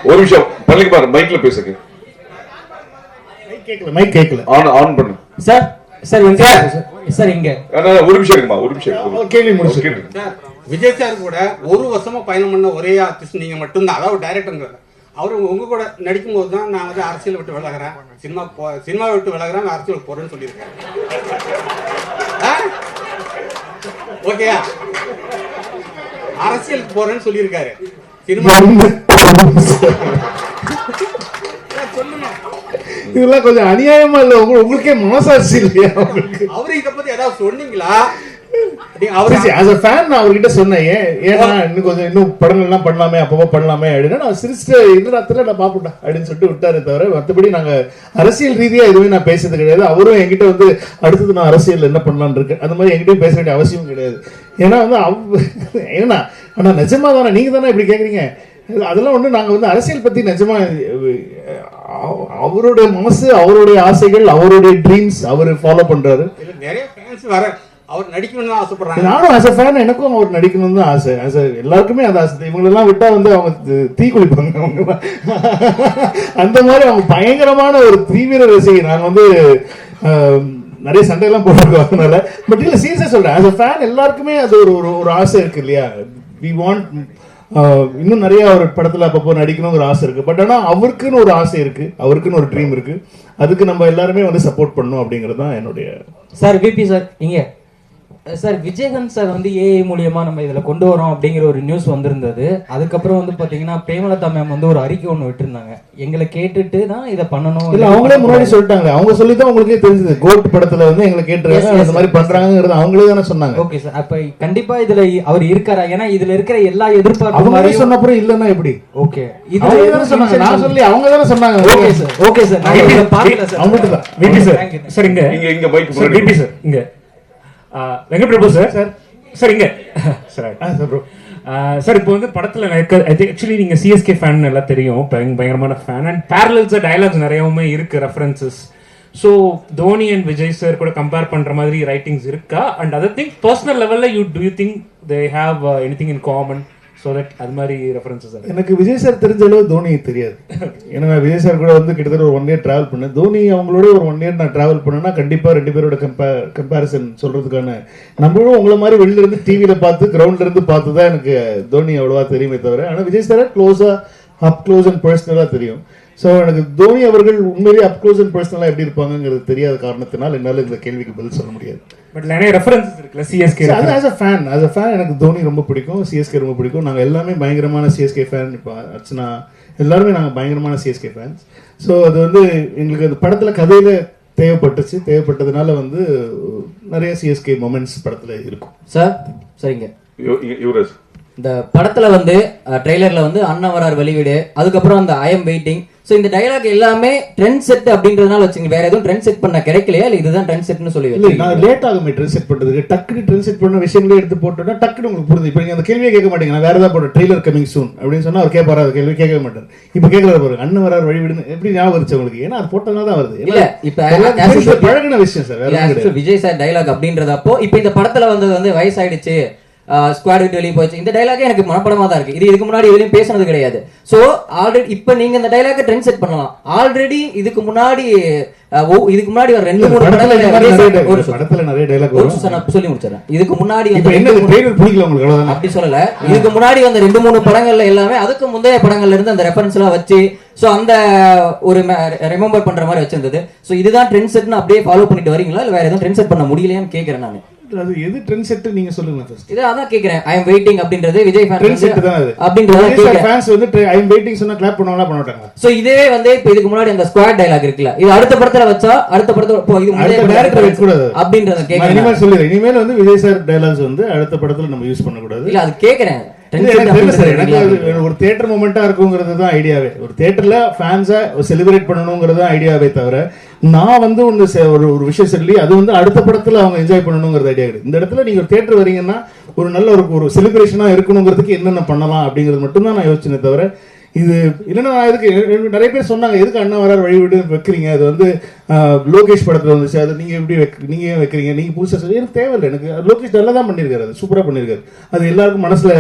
S6: ஒரு நிமிஷம் பள்ளிக்கு பாரு, மைக்ல பேசுங்க.
S2: மைக் கேட்கல,
S6: ஆன் பண்ணு
S13: சார். சார் சார் இங்க
S6: ஒரு நிமிஷம் இருக்குமா, ஒரு நிமிஷம்
S2: கேள்வி முடிச்சு.
S16: விஜய் சார் கூட ஒரு வருஷமா பயணம் பண்ண ஒரே ஆர்டிஸ்ட் நீங்க மட்டும்தான், அதாவது டைரக்டர். அவரு உங்க கூட நடிக்கும் போது தான் நான் வந்து அரசியல் விட்டு விலகிறேன், சினிமா விட்டு விலகிறேன், அரசியலுக்கு போறேன்னு சொல்லியிருக்கேன். ஓகேயா? அரசியலுக்கு போறேன்னு சொல்லியிருக்காரு. சினிமா
S2: இதெல்லாம் கொஞ்சம் அநியாயமா இல்ல? உங்களுக்கே மனசாட்சி இல்லையா?
S16: அவரு இத பத்தி ஏதாவது சொன்னீங்களா?
S2: அவர்கிட்ட சொன்னேன், ஏன்னா இன்னும் படங்கள்லாம் பண்ணலாமே, அப்பப்போ பண்ணலாமே அப்படின்னா நான் சிரிச்சுட்டு இல்ல நான் பாப்புட்டா அப்படின்னு சொல்லிட்டு விட்டாரு. தவிர மற்றபடி நாங்க அரசியல் ரீதியா எதுவுமே நான் பேசுறது கிடையாது. அவரும் என்கிட்ட வந்து அடுத்தது நான் அரசியல் என்ன பண்ணலான்னு இருக்கேன் அந்த மாதிரி என்கிட்டயும் பேச வேண்டிய அவசியம் கிடையாது. ஏன்னா வந்து ஏன்னா ஆனா நிஜமா தானே நீங்க தானே இப்படி கேக்குறீங்க. அதெல்லாம் ஒண்ணு நாங்க வந்து அரசியல் பத்தி நிஜமா அவருடைய மனசு, அவருடைய ஆசைகள், அவருடைய ட்ரீம்ஸ் அவர் ஃபாலோ பண்றாரு.
S16: நிறைய ஃபேன்ஸ் வர அவர் நடிக்கணும்னு ஆசைப்படுறாங்க.
S2: நானும் ஆஸ் எ ஃபேன் எனக்கும் அவர் நடிக்கணும்னு தான் ஆசை. எல்லாருக்குமே அந்த ஆசை. இவங்களெல்லாம் விட்டா வந்து அவங்க தீ குளிப்பாங்க. அவங்க அந்த மாதிரி அவங்க பயங்கரமான ஒரு தீவிர ரசிகை. நாங்க வந்து நிறைய சண்டையெல்லாம் போட்டிருக்கோம் அதனால. பட் இல்ல சீரியஸா சொல்றேன், ஆஸ் எ ஃபேன் எல்லாருக்குமே அது ஒரு ஒரு ஆசை இருக்கு இல்லையா? வி வாண்ட் இன்னும் நிறைய ஒரு படத்துல அப்பப்போ நடிக்கணுங்கிற ஆசை இருக்கு. பட் ஆனா அவருக்குன்னு ஒரு ஆசை இருக்கு, அவருக்குன்னு ஒரு ட்ரீம் இருக்கு. அதுக்கு நம்ம எல்லாருமே வந்து சப்போர்ட் பண்ணணும் அப்படிங்கிறது தான் என்னுடைய.
S13: சார் விபி சார் இங்க
S17: சார் விஜயகாந்த் சார் வந்து ஏஐ மூலியமா நம்ம இதுல கொண்டு வரோம் அப்படிங்கிற ஒரு நியூஸ் வந்திருந்தது. அதுக்கப்புறம் வந்து பாத்தீங்கன்னா பிரேமலதா மேம் வந்து ஒரு அறிக்கை ஒன்று விட்டுருந்தாங்க, எங்களை கேட்டுட்டு தான் இதை பண்ணணும்.
S2: இல்ல அவங்களே முன்னாடி சொல்லிட்டாங்க, அவங்க சொல்லிதான் உங்களுக்கே தெரிஞ்சது. கோட் படத்துல வந்து எங்களை கேட்டுருக்காங்க, அந்த மாதிரி பண்றாங்கிறது அவங்களே தானே சொன்னாங்க.
S17: ஓகே சார், அப்ப கண்டிப்பா இதுல அவர் இருக்காரா? ஏன்னா இதுல இருக்கிற எல்லா எதிர்பார்ப்பும்
S2: அவங்களே சொன்ன அப்புறம் இல்லன்னா எப்படி?
S17: ஓகே,
S2: இதுல தானே சொன்னாங்க, நான் சொல்லி அவங்க தானே சொன்னாங்க.
S17: ஓகே சார், ஓகே சார், நான் இத பார்க்கல சார்.
S2: அவங்களுக்கு தான்
S18: விபி சார். சார் இங்க
S6: இங்க மைக்
S18: சார் விபி சார் இங்க வெங்கட் பிரபு சார். சார் இங்க சார் ப்ரோ சார் இப்போ வந்து படத்துல ஆக்சுவலி நீங்க சிஎஸ்கே ஃபேன் எல்லாம் தெரியும், பயங்கரமான ஃபேன். அண்ட் பேரலல்ஸ் டயலாக்ஸ் நிறையவுமே இருக்கு, references. So Dhoni and Vijay sir கூட கம்பேர் பண்ற மாதிரி ரைட்டிங்ஸ் இருக்கா? அண்ட் அதர் திங் பர்சனல் லெவல்ல to you think they have anything in common? So that அது மாதிரி ரெஃபரன்சஸ்.
S2: எனக்கு விஜய் சார் தெரிஞ்ச அளவு தோனி தெரியாது. ஏன்னா நான் விஜய் சார் கூட வந்து கிட்டத்தட்ட ஒரு 1 year டிராவல் பண்ணேன். தோனி அவங்களோட ஒரு 1 year நான் டிராவல் பண்ணேன்னா கண்டிப்பா 2 பேரோட கம்பேரிசன் சொல்றதுக்கான, நம்மளும் உங்களை மாதிரி வெளியில இருந்து டிவியில பார்த்து கிரவுண்ட்ல இருந்து பார்த்து தான் எனக்கு தோனி அவ்வளவா தெரியுமே தவிர, ஆனால் விஜய் சார் க்ளோஸா அப் க்ளோஸ் அண்ட் பர்சனலா தெரியும். ஸோ எனக்கு தோனி அவர்கள் உண்மையிலேயே அப் க்ளோஸ் அண்ட் பர்சனலா எப்படி இருப்பாங்கிறது தெரியாத காரணத்தினால் என்னால் இந்த கேள்விக்கு பதில் சொல்ல முடியாது.
S18: பட் நிறைய ரெஃபரன்சஸ் இருக்குல்ல சிஎஸ்கே.
S2: ஆஸ் அ ஃபேன் எனக்கு தோனி ரொம்ப பிடிக்கும், சிஎஸ்கே ரொம்ப பிடிக்கும். நாங்கள் எல்லாமே பயங்கரமான சிஎஸ்கே ஃபேன். இப்போ அர்ச்சனா எல்லாருமே நாங்கள் பயங்கரமான சிஎஸ்கே ஃபேன்ஸ். ஸோ அது வந்து எங்களுக்கு அந்த படத்தில் கதையில் தேவைப்பட்டதுனால வந்து நிறைய சிஎஸ்கே மொமெண்ட்ஸ் படத்தில் இருக்கும்.
S5: சார் சரிங்க,
S6: யுவராஜ்
S5: இந்த படத்துல வந்து ட்ரெய்லர்ல வந்து அண்ணன் வரார் வெளிவீடு, அதுக்கப்புறம் அந்த ஐ எம் வெயிட்டிங். ஸோ இந்த டயலாக் எல்லாமே ட்ரெண்ட் செட் அப்படின்றதுனால வச்சுங்க, வேற எதுவும் ட்ரெண்ட் செட் பண்ண கிடைக்கலையா? இல்லை இதுதான் ட்ரெண்ட் செட்னு சொல்லி
S2: இல்லை, நான் லேட் ஆகுமே ட்ரெண்ட் செட் பண்ணுறதுக்கு. டக்குனு ட்ரெண்ட் செட் பண்ண விஷயங்களே எடுத்து போட்டோன்னா டக்குனு உங்களுக்கு புரியுது. இப்போ நீங்கள் அந்த கேள்வியை கேட்க மாட்டீங்க, நான் வேற ஏதாவது போட்டேன் ட்ரெய்லர் கமிங் சூன் அப்படின்னு சொன்னால் அவர் கேட்பாரா? அது கேள்வி கேட்கவே மாட்டார். இப்போ கேட்கறது பாருங்க, அண்ணன் வரார் வழிவிடுன்னு எப்படி ஞாபகம் வருச்சு உங்களுக்கு? ஏன்னா அது போட்டதுனால தான் வருது.
S5: இல்ல இப்ப
S2: பழகின விஷயம் சார்.
S5: விஜய் சார் டைலாக் அப்படின்றதப்போ இப்போ இந்த படத்துல வந்தது வந்து வயசாயிடுச்சு, ஸ்குவாட் விட்டு வெளியே போச்சு, இந்த டைலாக் எனக்கு மனப்படமா தான் இருக்கு. இது இதுக்கு முன்னாடி எதுலையும் பேசினது கிடையாது. சோ ஆல்ரெடி இப்ப நீங்க இந்த டைலாக் ட்ரெண்ட் செட் பண்ணலாம். ஆல்ரெடி இதுக்கு முன்னாடி ஒரு 2-3
S2: படத்துல நிறைய டைலாக்
S5: நான் சொல்லி முடிச்சிடறேன். இதுக்கு முன்னாடி
S2: அப்படி
S5: சொல்லல, இதுக்கு முன்னாடி வந்த 2-3 படங்கள்ல எல்லாமே அதுக்கு முந்தைய படங்கள்ல இருந்து அந்த ரெஃபரன்ஸ் எல்லாம் வச்சு சோ அந்த ஒரு ரிமெம்பர் பண்ற மாதிரி வச்சிருந்தது. சோ இதுதான் ட்ரெண்ட் செட்னு அப்படியே ஃபாலோ பண்ணிட்டு வரீங்களா, இல்ல வேற எதுவும் ட்ரெண்ட் செட் பண்ண முடியலையான்னு கேக்குறேன் நான்.
S2: அது எது ட்ரெண்ட் செட் நீங்க சொல்லுங்க ஃபர்ஸ்ட்.
S5: இது அதான் கேக்குறேன். ஐ அம் வெயிட்டிங் அப்படின்றது விஜய் ஃபேன்
S2: ட்ரெண்ட் செட் தான் அது.
S5: அப்படின்றது
S2: விஜய் ஃபேன்ஸ் வந்து ஐ அம் வெயிட்டிங் சொன்னா கிளாப் பண்ணுவாங்களா பண்ண மாட்டாங்க.
S5: சோ இதே வந்து இப்போ இதுக்கு முன்னாடி அந்த ஸ்குவாட் டயலாக் இருக்குல, இது அடுத்த படத்துல வச்சா அடுத்த படத்துல இப்போ இது முன்னாடி டைரக்டர் வைக்க கூடாது
S2: அப்படின்றத கேக்குறேன். இனிமேல் சொல்லிடுறேன், இனிமேல் வந்து விஜய் சார் டயலாக்ஸ் வந்து அடுத்த படத்துல நம்ம யூஸ் பண்ண கூடாது.
S5: இல்ல அது கேக்குறேன்.
S2: ஒரு தியேட்டர் மொமெண்டா இருக்குங்கிறது தான் ஐடியாவே. ஒரு தியேட்டர்ல ஃபேன்ஸை செலிப்ரேட் பண்ணணுங்கிறது தான் ஐடியாவே தவிர, நான் வந்து ஒரு விஷயம் சொல்லி அது வந்து அடுத்த படத்துல அவங்க என்ஜாய் பண்ணணுங்கிறது ஐடியா கிடையாது. இந்த இடத்துல நீங்க ஒரு தியேட்டர் வரீங்கன்னா ஒரு நல்ல ஒரு செலிப்ரேஷனா இருக்கணுங்கிறதுக்கு என்னென்ன பண்ணலாம் அப்படிங்கிறது மட்டும்தான் நான் யோசிச்சேனே தவிர, இது இல்லைன்னா இதுக்கு நிறைய பேர் சொன்னாங்க எதுக்கு அண்ணா வரார் வழிவிடு வைக்கிறீங்க, அது வந்து லோகேஷ் படத்துல வந்துச்சு, அது நீங்க எப்படி நீங்க ஏன் வைக்கிறீங்க, நீங்க புதுசாக சொல்லி எனக்கு தேவையில்லை. எனக்கு லோகேஷ் நல்லா தான் பண்ணியிருக்காரு, அது சூப்பராக பண்ணியிருக்காரு, அது எல்லாருக்கும் மனசுல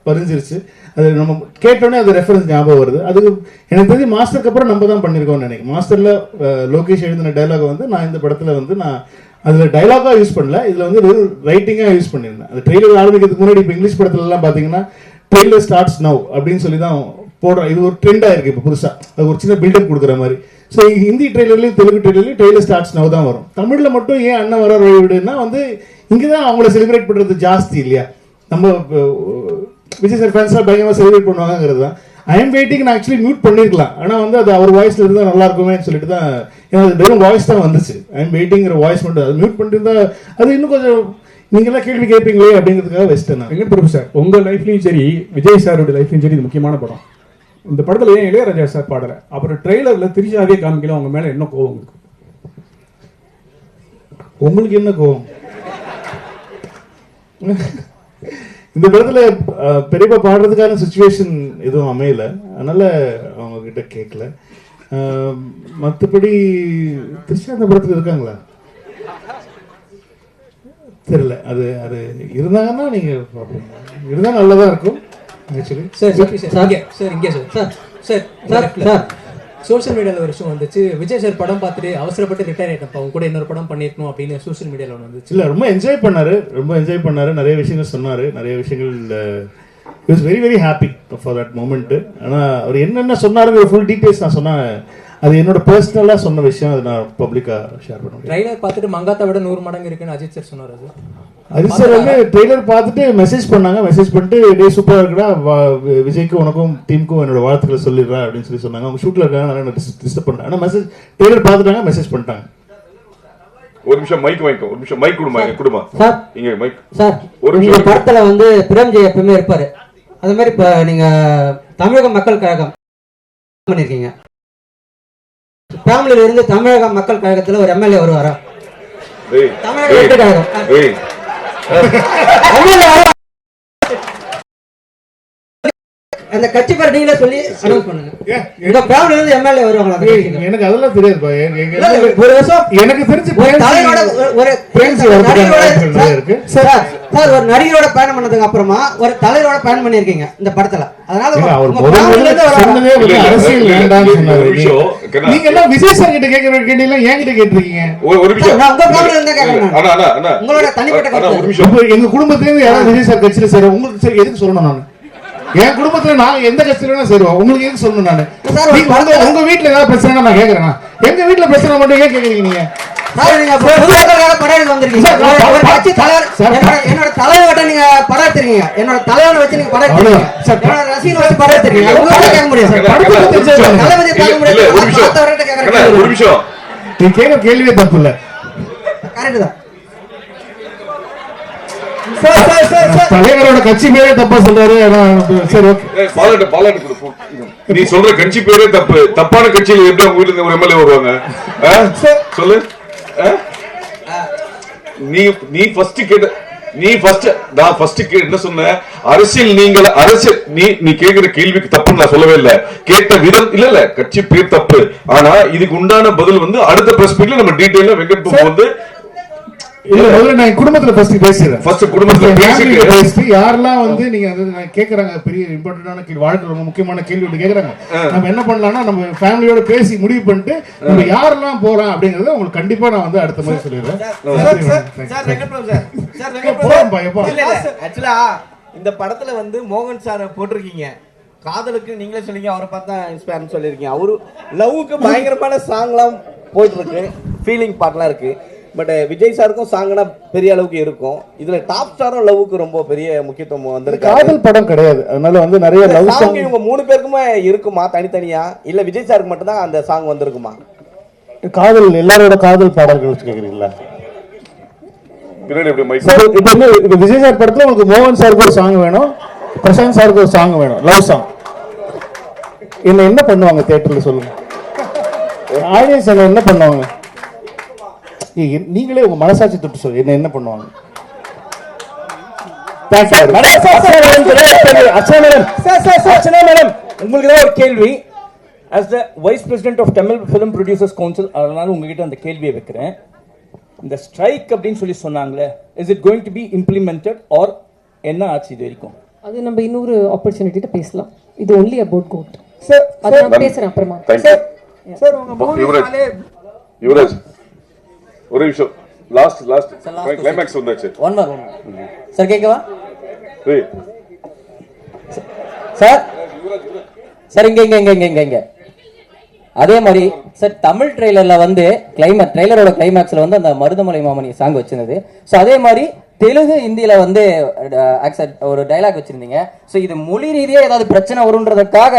S2: பதிஞ்சிருச்சு. அது நம்ம கேட்டோன்னே அது ரெஃபரன்ஸ் ஞாபகம் வருது. அதுக்கு எனக்கு தெரிஞ்சு மாஸ்டருக்கு அப்புறம் நம்ம தான் பண்ணியிருக்கோம்னு நினைக்கிறேன். மாஸ்டர்ல லோகேஷ் எழுதின டைலாக் வந்து நான் இந்த படத்துல வந்து நான் அதில் டைலாகா யூஸ் பண்ணல, இதுல வந்து வெறும் ரைட்டிங்கா யூஸ் பண்ணியிருந்தேன். அது ட்ரெய்லர் ஆரம்பிக்கிறதுக்கு முன்னாடி இப்போ இங்கிலீஷ் படத்துல எல்லாம் பாத்தீங்கன்னா ட்ரெய்லர் ஸ்டார்ட்ஸ் நவ் அப்படின்னு சொல்லி தான் போடுறோம். இது ஒரு ட்ரெண்டா இருக்கு இப்போ புதுசா, அது ஒரு சின்ன பில்டப் கொடுக்குற மாதிரி. ஸோ ஹிந்தி ட்ரெய்லர்லையும் தெலுங்கு ட்ரெய்லர்லையும் ட்ரெய்லர் ஸ்டார்ட்ஸ் நவ் தான் வரும். தமிழ்ல மட்டும் ஏன் அண்ணன் வரார் வழிவிடுன்னா வந்து இங்கதான் அவங்கள செலிப்ரேட் பண்றது ஜாஸ்தி இல்லையா. நம்ம விஜய் சார் ஃபேன்ஸ்லாம் பயங்கரமாக செலிப்ரேட் பண்ணுவாங்கிறது தான். ஐ எம் வெயிட்டிங் நான் ஆக்சுவலி மியூட் பண்ணிருக்கலாம், ஆனால் வந்து அது அவர் வாய்ஸ்ல இருந்தால் நல்லா இருக்குமேன்னு சொல்லிட்டு தான், ஏன்னா அது வெறும் வாய்ஸ் தான் வந்துச்சு. ஐ எம் வெயிட்டிங்கிற வாய்ஸ் மட்டும், அது மியூட் பண்ணிட்டு இருந்தா அது இன்னும் கொஞ்சம் நீங்களாம் கேள்வி கேட்பீங்களே அப்படிங்கிறதுக்காக வெஸ்ட்.
S14: வெங்கட் பிரபு சார், உங்க லைஃப்லயும் சரி விஜய் சாரோட லைஃப்லயும் சரி இது முக்கியமான படம். இந்த படத்துல ஏன் இளையராஜா சார் பாடல, அப்புறம் ட்ரெய்லர்ல திரிஷாவே காமிக்கல, அவங்க மேல என்ன கோவம் உங்களுக்கு?
S2: உங்களுக்கு என்ன கோவம்? இந்த படத்துல பெரியப்பா பாடுறதுக்கான சுச்சுவேஷன் எதுவும் அமையல, அதனால அவங்க கிட்ட கேட்கல. மற்றபடி திரிஷா அந்த படத்துல இருக்காங்களா தெரியல. அது அது இருந்தாங்கன்னா நீங்க பார்ப்பீங்க, இருந்தா நல்லதா இருக்கும் ஆக்சுவலி.
S19: சோஷியல் மீடியாவில் ஒரு விஷயம் வந்துச்சு, விஜய் சார் படம் பார்த்துட்டு அவசரப்பட்டு ரிட்டையர் ஆகிட்டப்ப அவங்க கூட இன்னொரு படம் பண்ணிருக்கணும் அப்படின்னு சோஷியல் மீடியாவில் ஒன்று வந்துச்சு.
S2: இல்லை ரொம்ப என்ஜாய் பண்ணாரு, நிறைய விஷயங்கள் சொன்னாரு, நிறைய விஷயங்கள் was very very happy for that moment. ஆனால் அவர் என்னென்ன சொன்னாருங்கிற ஃபுல் டீட்டெயில்ஸ் நான் சொன்னேன், அது என்னோட பர்சனலாக சொன்ன விஷயம், அதை நான் பப்ளிக்காக ஷேர் பண்ணுவேன்.
S19: ட்ரைலர் பார்த்துட்டு மங்காத்தா விட 100 மடங்கு இருக்குன்னு அஜித் சார் சொன்னார். அது
S2: ஹரிஷ் சார் வந்து ட்ரெய்லர் பார்த்துட்டு மெசேஜ் பண்ணாங்க. மெசேஜ் பண்ணிட்டு டே சூப்பராக இருக்குடா, விஜய்க்கு உனக்கும் டீமுக்கும் என்னோட வாழ்த்துக்களை சொல்லிடுறேன் அப்படின்னு சொல்லி சொன்னாங்க. அவங்க ஷூட்டில் இருக்காங்க, அதனால டிஸ்டர்ப் பண்ணாங்க. ஆனால் மெசேஜ் ட்ரெய்லர் பார்த்துட்டாங்க, மெசேஜ் பண்ணிட்டாங்க.
S6: ஒரு நிமிஷம் மைக் வாங்கிக்கோ, ஒரு நிமிஷம் மைக் கொடுமா
S20: சார்.
S6: இங்க மைக்
S20: சார், இந்த படத்துல வந்து பிரேம்ஜி எப்பவுமே இருப்பாரு. அது மாதிரி இப்ப நீங்க தமிழக மக்கள் கழகம் பண்ணிருக்கீங்க. ஃபேமிலியில இருந்து தமிழக மக்கள் கழகத்துல ஒரு எம்எல்ஏ வருவாரா? தமிழக வெற்றி கழகம் அந்த கட்சி பேர் நீங்களே சொல்லி அனௌன்ஸ் பண்ணுங்க. உங்க ஃபேமிலில இருந்து எம்எல்ஏ வருவாங்களா?
S2: எனக்கு அதெல்லாம் தெரியாதுப்பா.
S20: ஒரு வருஷம்
S2: எனக்கு தெரிஞ்சு
S20: தலைவரோட ஒரு சார் ஒரு நடிகரோட பயணம் பண்ணதுக்கு அப்புறமா ஒரு தலைவரோட பயணம் பண்ணிருக்கீங்க இந்த படத்துல. அதனால
S2: அரசியல் வேண்டாம்னு சொன்னாரு. நீங்க எல்லாம் விஜய் சார் கிட்ட கேட்கிற கேட்டீங்களா, என்கிட்ட கேட்டிருக்கீங்க.
S6: ஒரு நிமிஷம்
S20: நான் உங்க ஃபேமிலில இருந்தா கேக்குறேன். உங்களோட தனிப்பட்ட கருத்து.
S2: எங்க குடும்பத்துல இருந்து யாராவது விஜய் சார் கட்சியில சேர உங்களுக்கு சரி எதுக்கு சொல்லணும்? நான் என் குடும்பத்துல நான் எந்த கட்சியில சேருவோம், உங்களுக்கு எதுக்கு சொல்லணும்? நான் உங்க வீட்டுல ஏதாவது பிரச்சனை நான் கேக்குறேன். எங்க வீட்டுல பிரச்சனை மட்டும் ஏன் கேக்குறீங்க நீங்க?
S20: என்னோட தலைவர்கிட்ட நீங்க படம் எடுத்துறீங்க, என்னோட தலைவனை வச்சு நீங்க படம் எடுத்துறீங்க, என்னோட ரசிகனை வச்சு படம் எடுத்துறீங்க. கேட்க முடியும்
S6: ஒரு நிமிஷம்.
S2: நீ கேட்க கேள்வியே தப்பு இல்ல.
S20: கரெக்ட் தான்.
S2: தலைவரோட கட்சி பேரே தப்பா சொல்றாரு. சரி ஓகே.
S6: நீ சொல்ற கட்சி பேரே தப்பு. தப்பான கட்சியில எப்படி உங்க வீட்டுல ஒரு எம்எல்ஏ வருவாங்க? சொல்லு. நான் என்ன சொன்னேன்? அரசியல் நீ கேக்குற கேள்விக்கு தப்புன்னு நான் சொல்லவே இல்ல. கேட்ட விதம் இல்ல கட்சி பேர் தப்பு. ஆனா இதுக்கு உண்டான பதில் வந்து அடுத்த பிரஸ் மீட்ல நம்ம டீடைலா வெங்கட் பாபு வந்து
S2: நான் குடும்பத்துல
S6: குடும்பத்துல
S2: பேசிட்டு யாரெல்லாம் வந்து நீங்க கேக்குறாங்க பெரிய இம்பார்ட்டன்டான கேள்வி, வாழ்க்கை ரொம்ப முக்கியமான கேள்வி ஒன்று கேக்குறாங்க. நம்ம என்ன பண்ணலாம்னா நம்ம ஃபேமிலியோட பேசி முடிவு பண்ணிட்டு நம்ம யாரெல்லாம் போறோம் அப்படிங்கறத உங்களுக்கு கண்டிப்பா நான் வந்து அடுத்த மாதிரி சொல்லிடுறேன்.
S4: ஆக்சுவலா இந்த படத்துல வந்து மோகன் சார் போட்டிருக்கீங்க. காதலுக்கு நீங்களே சொல்லிங்க, அவரை பார்த்தா இன்ஸ்பயர்னு சொல்லியிருக்கீங்க. அவரு லவ்வுக்கு பயங்கரமான சாங்லாம் போயிட்டு இருக்கு, ஃபீலிங் பார்ட்லாம் இருக்கு. பட் விஜய் சாருக்கும் சாங்னா பெரிய அளவுக்கு இருக்கும். இதுல டாப் ஸ்டாரும் லவ்வுக்கு ரொம்ப பெரிய முக்கியத்துவம் வந்திருக்கு.
S2: காதல் படம் கிடையாது, அதனால வந்து நிறைய லவ் சாங்
S4: இவங்க 3 பேருக்குமே இருக்குமா தனித்தனியா, இல்ல விஜய் சாருக்கு மட்டும் தான் அந்த சாங் வந்திருக்குமா?
S2: காதல் எல்லாரோட காதல் பாடல்கள் கேக்குறீங்களா? இப்ப விஜய் சார் படத்துல உங்களுக்கு மோகன் சாருக்கு ஒரு சாங் வேணும், பிரசாந்த் சாருக்கு ஒரு சாங் வேணும், லவ் சாங். என்ன பண்ணுவாங்க தியேட்டர்ல சொல்லுங்க? ஆடியன்ஸ் என்ன பண்ணுவாங்க? நீங்களே உங்க மனசாட்சி தொட்டு சொல்லு, என்ன பண்ணுவாங்க?
S7: உங்களுக்கு ஒரு கேள்வி. as the vice president of Tamil film producers council, அதனால உங்ககிட்ட அந்த கேள்வியை வைக்கிறேன். இந்த ஸ்ட்ரைக் அப்படின்னு சொல்லி சொன்னாங்களே, is it going to be implemented or என்ன ஆச்சு இது வரைக்கும்?
S8: அது நம்ம இன்னொரு ஆப்பர்ச்சுனிட்டில பேசலாம். இது only about goat. சார் அத நான் பேசுறேன் அப்புறமா.
S9: சார் உங்க மூவிஸ்னாலே
S6: யுவராஜ் ஒரு நிமிஷம். லாஸ்ட் கிளைமாக்ஸ் வந்தாச்சு.
S20: ஒன் மோர் சார் கேக்கவா?
S5: சார் இங்க அதே மாதிரி சார் தமிழ் ட்ரெய்லர்ல வந்து ட்ரெய்லரோட கிளைமேக்ஸ்ல வந்து அந்த மருதமலை மாமணி சாங் வச்சிருந்தது. ஸோ அதே மாதிரி தெலுங்கு ஹிந்தியில வந்து ஒரு டைலாக் வச்சிருந்தீங்க. ஸோ இது மொழி ரீதியா ஏதாவது பிரச்சனை வரும்ன்றதுக்காக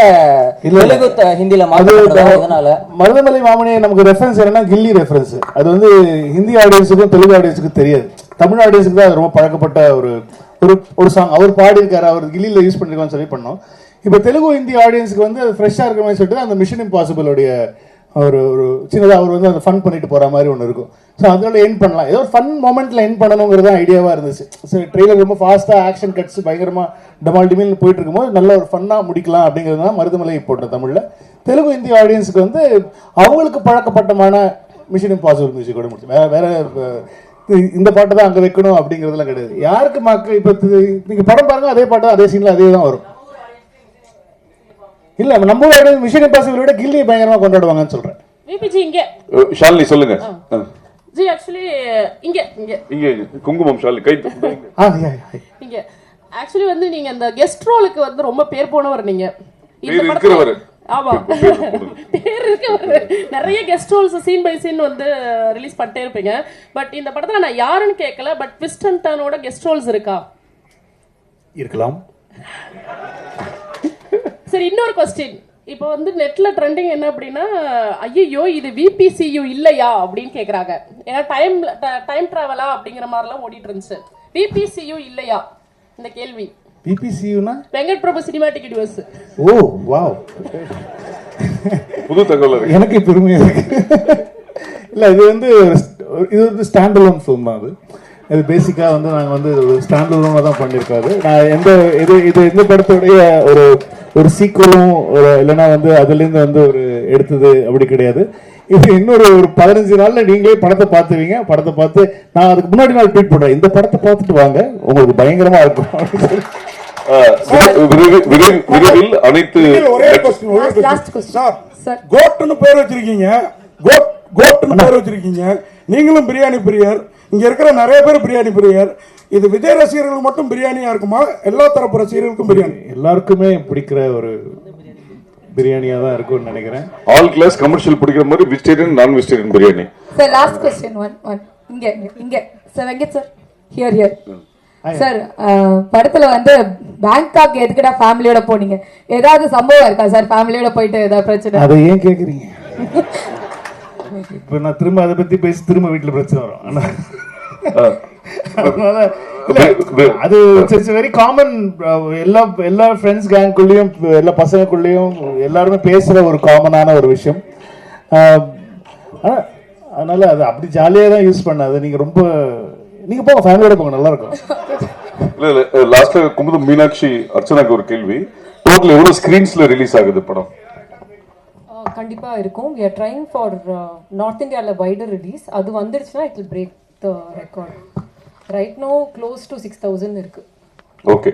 S5: தெலுங்கு ஹிந்தியில மாற்றதுனால
S2: மருதமலை மாமணி நமக்கு ரெஃபரன்ஸ் என்னன்னா கில்லி ரெஃபரன்ஸ். அது வந்து ஹிந்தி ஆடியன்ஸுக்கும் தெலுங்கு ஆடியன்ஸுக்கும் தெரியாது. தமிழ் ஆடியன்ஸுக்கு தான் அது ரொம்ப பழக்கப்பட்ட ஒரு சாங். அவர் பாடியிருக்காரு, அவர் கில்லியில் யூஸ் பண்ணிருக்கான்னு சொல்லி பண்ணோம். இப்போ தெலுங்கு ஹிந்தி ஆடியன்ஸுக்கு வந்து அது ஃப்ரெஷ்ஷாக இருக்கிற மாதிரி சொல்லிட்டு அந்த மிஷன் இம்பாசிபிளோடைய ஒரு சின்னதாக அவர் வந்து அந்த ஃபன் பண்ணிட்டு போகிற மாதிரி ஒன்று இருக்கும். ஸோ அதனால எண்ட் பண்ணலாம், ஏதோ ஒரு ஃபன் மொமெண்ட்டில் எண்ட் பண்ணணுங்கிறது ஐடியாவாக இருந்துச்சு. ஸோ ட்ரெய்லர் ரொம்ப ஃபாஸ்ட்டாக ஆக்ஷன் கட்ஸ் பயங்கரமாக டமால் டிமில்னு போயிட்டு இருக்கும்போது நல்ல ஒரு ஃபன்னாக முடிக்கலாம் அப்படிங்கிறது தான் மருதமலை போட்டேன் தமிழில். தெலுங்கு ஹிந்தி ஆடியன்ஸுக்கு வந்து அவங்களுக்கு பழக்கப்பட்டமான மிஷன் இம்பாசிபிள் மியூசிக்கோட முடிச்சு வேற இந்த பாட்டு தான் அங்கே வைக்கணும் அப்படிங்கிறதுலாம் கிடையாது. யாருக்கு மக்கள் இப்போ நீங்கள் படம் பாருங்க, அதே பாட்டு அதே சீனில் அதே தான் வரும். இல்ல நம்ம மிஷன் இம்பாசிபிள் விட கில்லி பயங்கரமா கொண்டாடுவாங்கன்னு சொல்றேன்.
S21: விபிஜி இங்க
S6: ஷாலினி சொல்லுங்க.
S21: ஜி ஆக்சுவலி இங்க
S6: குங்குமம் ஷாலினி கை
S21: இங்க ஆக்சுவலி வந்து நீங்க அந்த கெஸ்ட் ரோலுக்கு வந்து ரொம்ப பேர் போனவர். நீங்க
S6: இருக்கிறவர்
S21: ஆமா பேர் இருக்கு. நிறைய guest roles scene by scene வந்து ரிலீஸ் பண்ணிட்டே இருப்பீங்க. பட் இந்த படத்துல நான் யாருன்னு கேட்கல, பட் ட்விஸ்ட் அண்ட் டர்னோட கெஸ்ட் ரோல்ஸ் இருக்கா?
S2: இருக்கலாம்.
S21: சரி, இன்னொரு கொஸ்டின். இப்போ வந்து நெட்ல ட்ரெண்டிங் என்ன அப்படின்னா, ஐயோ இது VPCU இல்லையா அப்படின்னு கேக்குறாங்க. ஏன்னா டைம் டிராவலா அப்படிங்கிற மாதிரிலாம் ஓடிட்டு இருந்துச்சு. VPCU இல்லையா இந்த கேள்வி?
S2: VPCUனா
S21: வெங்கட் பிரபு சினிமாட்டிக் யூனிவர்ஸ்.
S2: ஓ வாவ்,
S6: புது தகவல். எனக்கு
S2: பெருமையா இருக்கு. இல்ல இது வந்து ஸ்டாண்ட் அலோன் ஃபிலிம் தான். இது பேசிக்காக வந்து நாங்கள் வந்து ஸ்டாண்ட் அலோனாக தான் பண்ணியிருக்காரு. நான் எந்த படத்துடைய ஒரு சீக்குவலும் இல்லைன்னா வந்து அதுலேருந்து வந்து ஒரு எடுத்தது அப்படி கிடையாது. இது இன்னொரு 15 நாள்ல நீங்களே படத்தை பார்த்துவீங்க. படத்தை பார்த்து நான் அதுக்கு முன்னாடி நாள் ட்வீட் பண்ணுறேன், இந்த படத்தை பார்த்துட்டு வாங்க, உங்களுக்கு பயங்கரமா இருக்கும்.
S6: விரைவில் அனைத்து
S11: கோட்னு பேர் வச்சிருக்கீங்க, கோட்னு பேர் வச்சிருக்கீங்க. நீங்களும் பிரியாணி பிரியர், இங்க இருக்கிற நிறைய பேர் பிரியாணி பிரியர். இது விஜய் ரசிகர்களுக்கு மட்டும் பிரியாணியா இருக்குமா, எல்லா தரப்பு ரசிகர்களுக்கும் பிரியாணி?
S2: எல்லாருக்குமே பிடிக்கிற ஒரு பிரியாணியா தான் இருக்கும்னு நினைக்கிறேன்.
S6: ஆல் கிளாஸ் கமர்ஷியல் பிடிக்கிற மாதிரி வெஜிடேரியன் நான் vegetarian biryani.
S1: Sir last question one இங்க sir Venkat sir here sir, படத்துல வந்து பேங்காக் எதுக்குடா ஃபேமிலியோட போனீங்க? ஏதாவது சம்பவம் இருக்கா சார்? ஃபேமிலியோட போயிட்டு ஏதாவது பிரச்சனை?
S2: அதை ஏன் கேக்குறீங்க? இப்ப நான் திரும்ப அதை பத்தி பேசி திரும்ப வீட்டுல பிரச்சனை வரும். அது வெரி காமன். எல்லா ஃப்ரெண்ட்ஸ் கேங்குள்ளேயும் எல்லா பசங்களுக்குள்ளேயும் எல்லாருமே பேசுற ஒரு காமனான ஒரு விஷயம். அதனால அது அப்படி ஜாலியா தான் யூஸ் பண்ணாது. நீங்க போங்க, ஃபேமிலியோட போங்க, நல்லா இருக்கும்.
S6: இல்ல லாஸ்ட்ல குமுதம் மீனாட்சி அர்ச்சனாக்கு ஒரு கேள்வி, டோட்டல் எவ்வளவு ஸ்கிரீன்ஸ்ல ரிலீஸ் ஆகுது படம்?
S8: கண்டிப்பா இருக்கும். we are trying for north இந்தியால வைடர் ரிலீஸ். அது வந்துருச்சுன்னா it will break the record. right now close to 6000 இருக்கு.
S6: ஓகே.